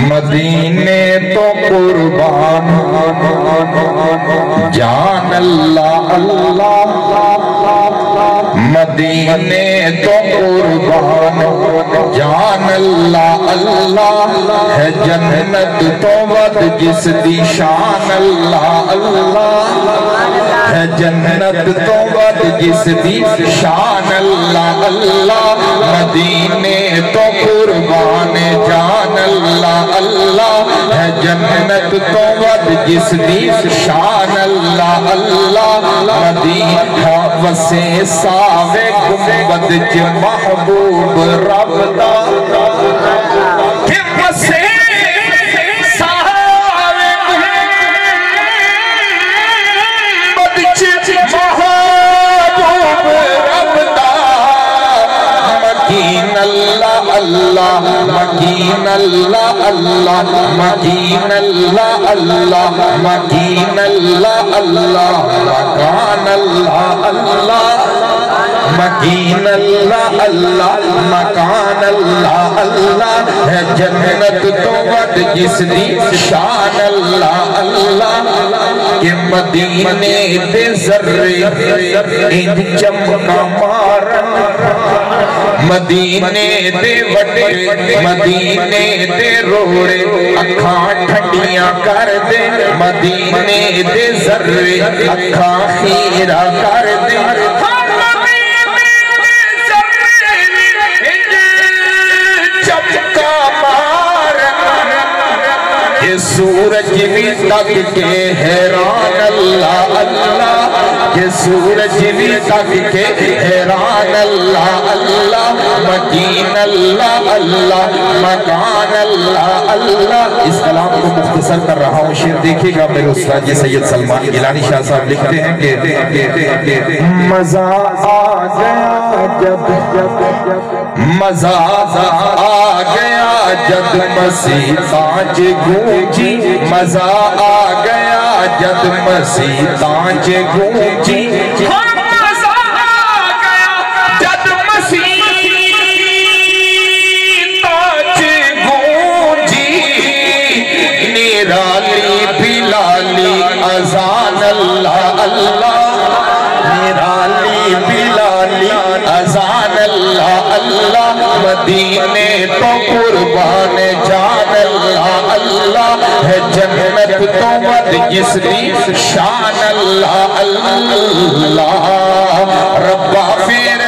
مدینے تو قربان جان اللہ اللہ، مدینے تو قربان جان اللہ اللہ، ہے جنت تو ود جس دی شان اللہ اللہ، ہے جنت تو ود جس دی شان اللہ اللہ، مدینے تو قربان جان اللہ اللہ، ہے جنت تو ود جس دی شان اللہ اللہ، مدینہ وسے ساوے گنبد چ محبوب رب دا، کہ وسے ساوے گنبد چ محبوب رب دا، مکین اللہ اللہ، مکین اللہ اللہ، مکین اللہ اللہ، مکین اللہ اللہ، مکان اللہ اللہ، مکین اللہ اللہ، مکان اللہ اللہ، ہے جنت تو ود جس دی شان اللہ اللہ، کہ مدینے دے ذرے ان چمکا مارن، مدینے دے وڈے مدینے دے روڑے اکھاں ٹھنڈیاں کر دے، مدینے دے ذرے اکھاں خیرہ کر دے، سورج بھی تک کے حیران اللہ اللہ، کہ سورج بھی تک کے حیران اللہ اللہ، مکین اللہ اللہ، مکان اللہ اللہ۔ اس کلام کو مختصر کر رہا ہوں، شعر دیکھیے گا میرے استاد جی سید سلمان گیلانی شاہ صاحب لکھتے ہیں کہ مزہ آ گیا جب، مزہ آ گیا جب مسیح تاج گونجی، مزہ آ گیا جب مسیح تاج گونجی، مزہ آ گیا جب مسیح تاج گونجی، نرالی بلالی اذان اللہ اللہ، نرالی بلالی اذان اللہ اللہ، مدینے تو قربان جان اللہ اللہ، ہے جنت تو ود جس دی شان اللہ اللہ، ربا پھر